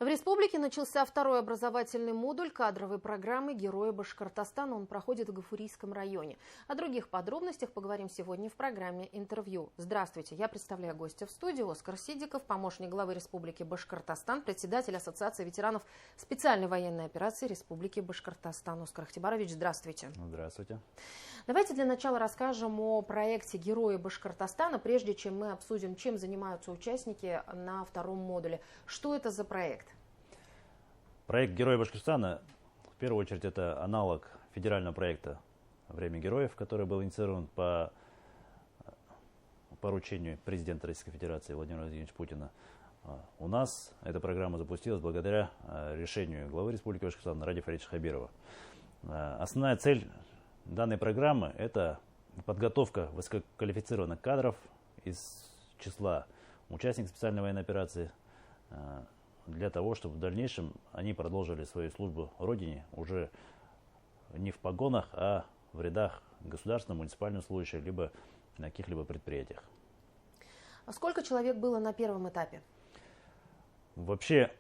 В республике начался второй образовательный модуль кадровой программы «Герои Башкортостана». Он проходит в Гафурийском районе. О других подробностях поговорим сегодня в программе «Интервью». Здравствуйте, я представляю гостя в студии. Оскар Сидиков, помощник главы Республики Башкортостан, председатель Ассоциации ветеранов специальной военной операции Республики Башкортостан. Оскар Ахтибарович, здравствуйте. Здравствуйте. Давайте для начала расскажем о проекте «Герои Башкортостана», прежде чем мы обсудим, чем занимаются участники на втором модуле. Что это за проект? Проект «Герои Башкортостана» в первую очередь это аналог федерального проекта «Время героев», который был инициирован по поручению президента Российской Федерации Владимира Владимировича Путина. У нас эта программа запустилась благодаря решению главы Республики Башкортостан Ради Фаридовича Хабирова. Основная цель данной программы – это подготовка высококвалифицированных кадров из числа участников специальной военной операции для того, чтобы в дальнейшем они продолжили свою службу Родине уже не в погонах, а в рядах государственных, муниципальных служащих, либо на каких-либо предприятиях. А сколько человек было на первом этапе? Вообще,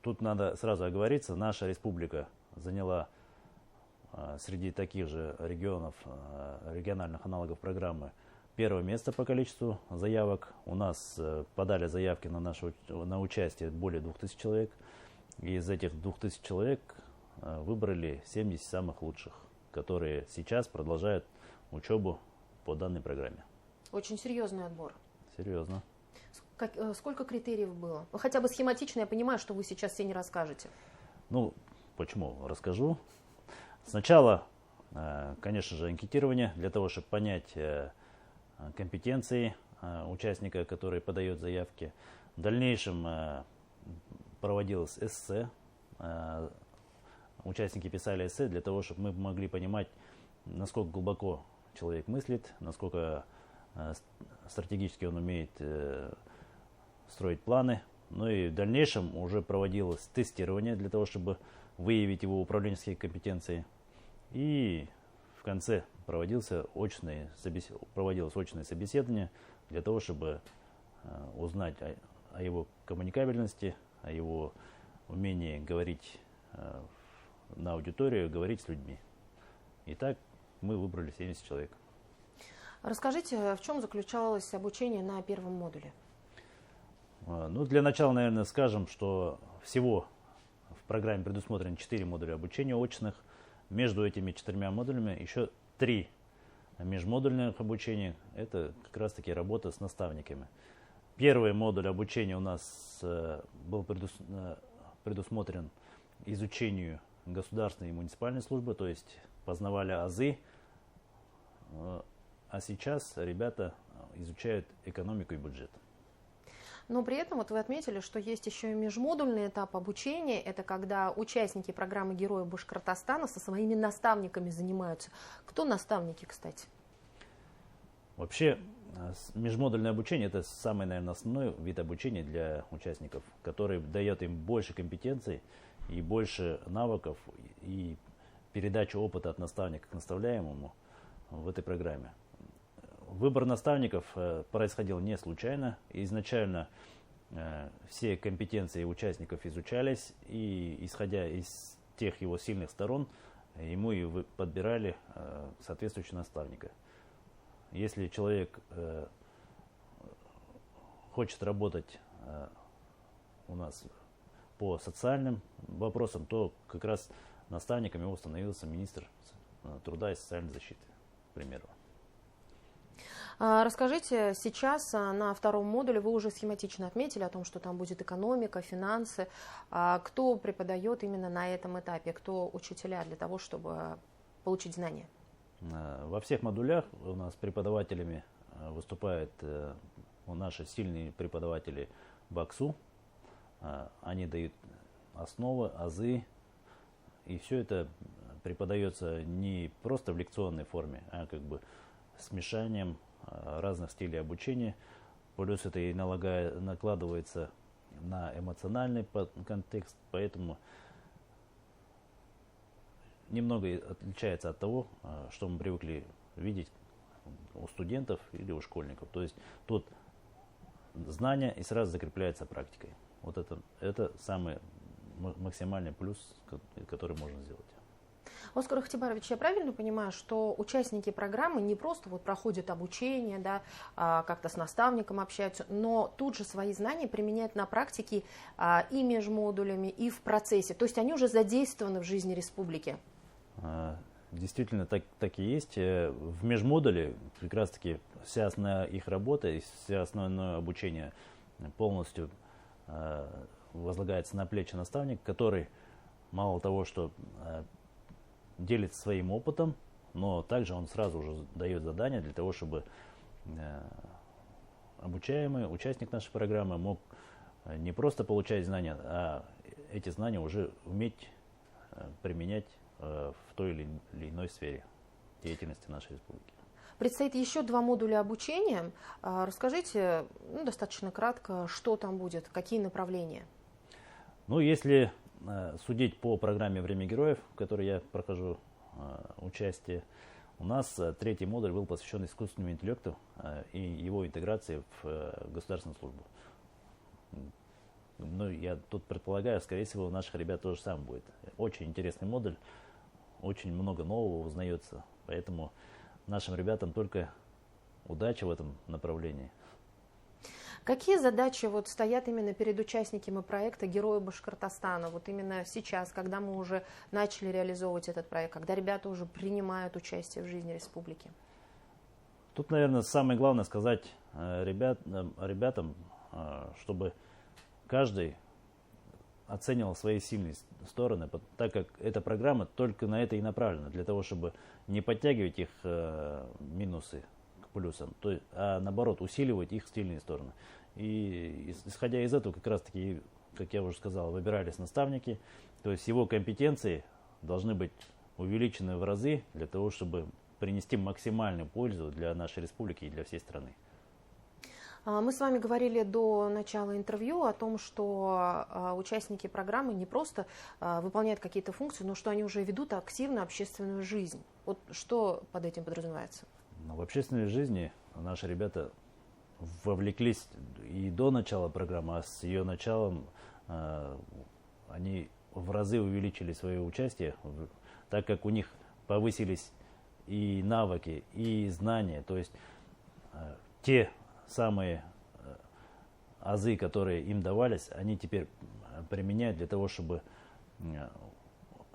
тут надо сразу оговориться, наша республика заняла среди таких же регионов, региональных аналогов программы, первое место по количеству заявок. У нас подали заявки на участие более 2000 человек. И из этих 2000 человек выбрали 70 самых лучших, которые сейчас продолжают учебу по данной программе. Очень серьезный отбор. Серьезно. Сколько критериев было? Хотя бы схематично, я понимаю, что вы сейчас все не расскажете. Ну, почему? Расскажу. Сначала, конечно же, анкетирование для того, чтобы понять компетенции участника, который подает заявки. В дальнейшем проводилось эссе. Участники писали эссе для того, чтобы мы могли понимать, насколько глубоко человек мыслит, насколько стратегически он умеет строить планы. Ну и в дальнейшем уже проводилось тестирование для того, чтобы выявить его управленческие компетенции. И в конце проводилось очное собеседование для того, чтобы узнать о его коммуникабельности, о его умении говорить на аудиторию, говорить с людьми. Итак, мы выбрали 70 человек. Расскажите, в чем заключалось обучение на первом модуле? Ну, для начала, наверное, скажем, что всего в программе предусмотрено 4 модуля обучения очных. Между этими 4 модулями еще 3 межмодульных обучения. Это как раз таки работа с наставниками. Первый модуль обучения у нас был предусмотрен изучению государственной и муниципальной службы, то есть познавали азы. А сейчас ребята изучают экономику и бюджет. Но при этом вот вы отметили, что есть еще и межмодульный этап обучения. Это когда участники программы «Герои Башкортостана» со своими наставниками занимаются. Кто наставники, кстати? Вообще, межмодульное обучение – это самый, наверное, основной вид обучения для участников, который дает им больше компетенций и больше навыков и передачу опыта от наставника к наставляемому в этой программе. Выбор наставников происходил не случайно. Изначально все компетенции участников изучались, и исходя из тех его сильных сторон, ему и подбирали соответствующего наставника. Если человек хочет работать у нас по социальным вопросам, то как раз наставником его становился министр труда и социальной защиты, к примеру. Расскажите, сейчас на втором модуле вы уже схематично отметили о том, что там будет экономика, финансы. Кто преподает именно на этом этапе? Кто учителя для того, чтобы получить знания? Во всех модулях у нас преподавателями выступают наши сильные преподаватели БАКСУ. Они дают основы, азы. И все это преподается не просто в лекционной форме, а как бы смешанием разных стилей обучения. Плюс это и накладывается на эмоциональный контекст, поэтому немного отличается от того, что мы привыкли видеть у студентов или у школьников. То есть тот знания и сразу закрепляется практикой. Вот это самый максимальный плюс, который можно сделать. Оскар Ихтибарович, я правильно понимаю, что участники программы не просто вот проходят обучение, да, как-то с наставником общаются, но тут же свои знания применяют на практике и межмодулями, и в процессе. То есть они уже задействованы в жизни республики? Действительно, так и есть. В межмодуле как раз-таки вся основная их работа и все основное обучение полностью возлагается на плечи наставника, который мало того, что делится своим опытом, но также он сразу же дает задания для того, чтобы обучаемый, участник нашей программы мог не просто получать знания, а эти знания уже уметь применять в той или иной сфере деятельности нашей республики. Предстоит еще 2 модуля обучения. Расскажите, достаточно кратко, что там будет, какие направления? Ну, если судить по программе «Время героев», в которой я прохожу участие, у нас 3-й модуль был посвящен искусственному интеллекту и его интеграции в государственную службу. Ну, я тут предполагаю, скорее всего, у наших ребят тоже самое будет. Очень интересный модуль, очень много нового узнается, поэтому нашим ребятам только удачи в этом направлении. Какие задачи вот стоят именно перед участниками проекта «Герои Башкортостана»? Вот именно сейчас, когда мы уже начали реализовывать этот проект, когда ребята уже принимают участие в жизни республики? Тут, наверное, самое главное сказать ребятам, чтобы каждый оценивал свои сильные стороны, так как эта программа только на это и направлена, для того, чтобы не подтягивать их минусы к плюсам, а наоборот усиливать их сильные стороны. И исходя из этого, как раз таки, как я уже сказал, выбирались наставники, то есть его компетенции должны быть увеличены в разы для того, чтобы принести максимальную пользу для нашей республики и для всей страны. Мы с вами говорили до начала интервью о том, что участники программы не просто выполняют какие-то функции, но что они уже ведут активно общественную жизнь. Вот что под этим подразумевается? В общественной жизни наши ребята вовлеклись и до начала программы, а с ее началом они в разы увеличили свое участие, так как у них повысились и навыки, и знания. То есть те самые азы, которые им давались, они теперь применяют для того, чтобы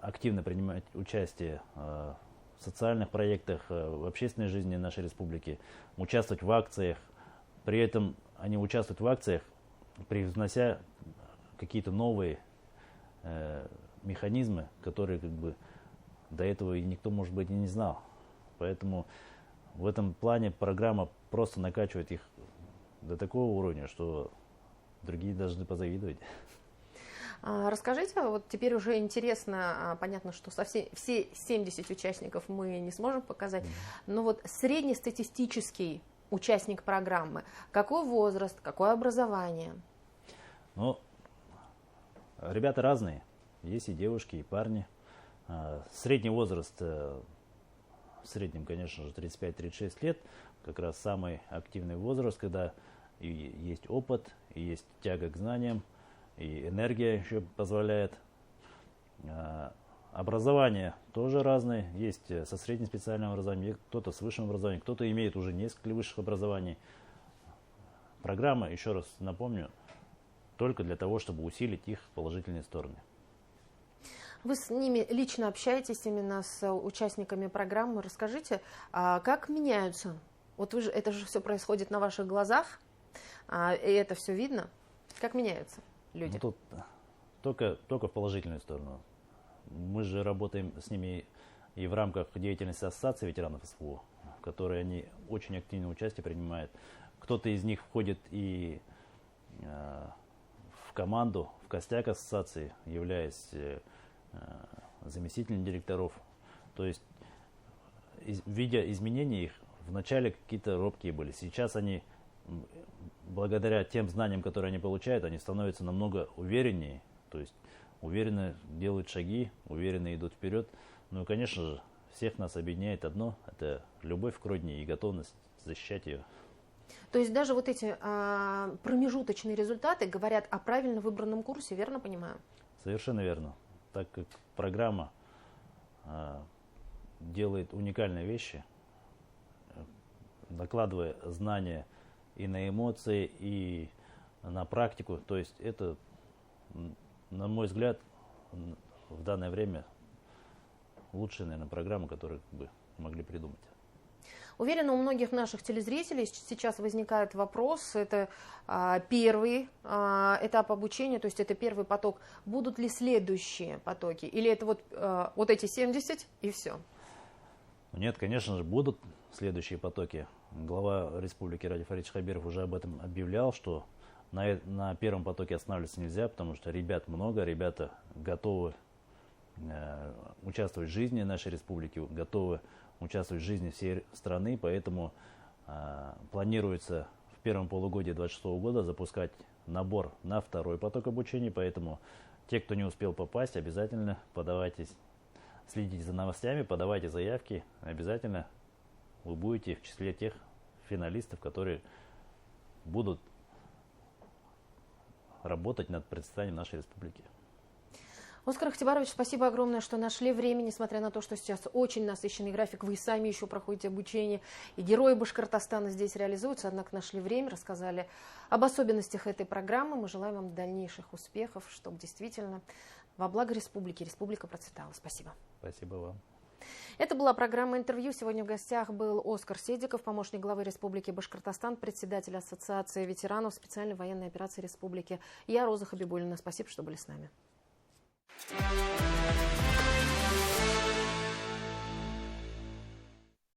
активно принимать участие в социальных проектах, в общественной жизни нашей республики, участвовать в акциях. При этом они участвуют в акциях, привнося какие-то новые механизмы, которые как бы до этого и никто, может быть, и не знал. Поэтому в этом плане программа просто накачивает их до такого уровня, что другие должны позавидовать. Расскажите, вот теперь уже интересно, понятно, что все 70 участников мы не сможем показать, но вот среднестатистический участник программы, какой возраст, какое образование? Ну, ребята разные, есть и девушки, и парни. Средний возраст, в среднем, конечно же, 35-36 лет, как раз самый активный возраст, когда и есть опыт, и есть тяга к знаниям, и энергия еще позволяет. Образование тоже разное, есть со средним специальным образованием, кто-то с высшим образованием, кто-то имеет уже несколько высших образований. Программа, еще раз напомню, только для того, чтобы усилить их положительные стороны. Вы с ними лично общаетесь, именно с участниками программы. Расскажите, как меняются? Вот вы же, это же все происходит на ваших глазах, и это все видно. Как меняются люди? Ну, тут только в положительную сторону. Мы же работаем с ними и в рамках деятельности Ассоциации ветеранов СВО, в которой они очень активное участие принимают. Кто-то из них входит и в команду, в костяк ассоциации, являясь заместителем директоров. То есть, видя изменения их, вначале какие-то робкие были. Сейчас они, благодаря тем знаниям, которые они получают, они становятся намного увереннее. То есть, уверенно делают шаги, уверенно идут вперед. Ну и, конечно же, всех нас объединяет одно – это любовь к родине и готовность защищать ее. То есть даже вот эти промежуточные результаты говорят о правильно выбранном курсе, верно понимаю? Совершенно верно. Так как программа делает уникальные вещи, накладывая знания и на эмоции, и на практику. То есть это, на мой взгляд, в данное время лучшая, наверное, программа, которую бы могли придумать. Уверена, у многих наших телезрителей сейчас возникает вопрос, это первый этап обучения, то есть это первый поток. Будут ли следующие потоки? Или это вот эти 70 и все? Нет, конечно же, будут следующие потоки. Глава республики Ради Фаридович Хабиров уже об этом объявлял, что на первом потоке останавливаться нельзя, потому что ребят много, ребята готовы участвовать в жизни нашей республики, готовы участвовать в жизни всей страны, поэтому планируется в первом полугодии 2026 года запускать набор на второй поток обучения, поэтому те, кто не успел попасть, обязательно подавайтесь, следите за новостями, подавайте заявки, обязательно вы будете в числе тех финалистов, которые будут работать над представлением нашей республики. Оскар Ахтибарович, спасибо огромное, что нашли время, несмотря на то, что сейчас очень насыщенный график, вы сами еще проходите обучение, и герои Башкортостана здесь реализуются, однако нашли время, рассказали об особенностях этой программы. Мы желаем вам дальнейших успехов, чтобы действительно во благо республики, республика процветала. Спасибо. Спасибо вам. Это была программа интервью. Сегодня в гостях был Оскар Седиков, помощник главы Республики Башкортостан, председатель Ассоциации ветеранов специальной военной операции республики. Я Роза Хабибуллина. Спасибо, что были с нами.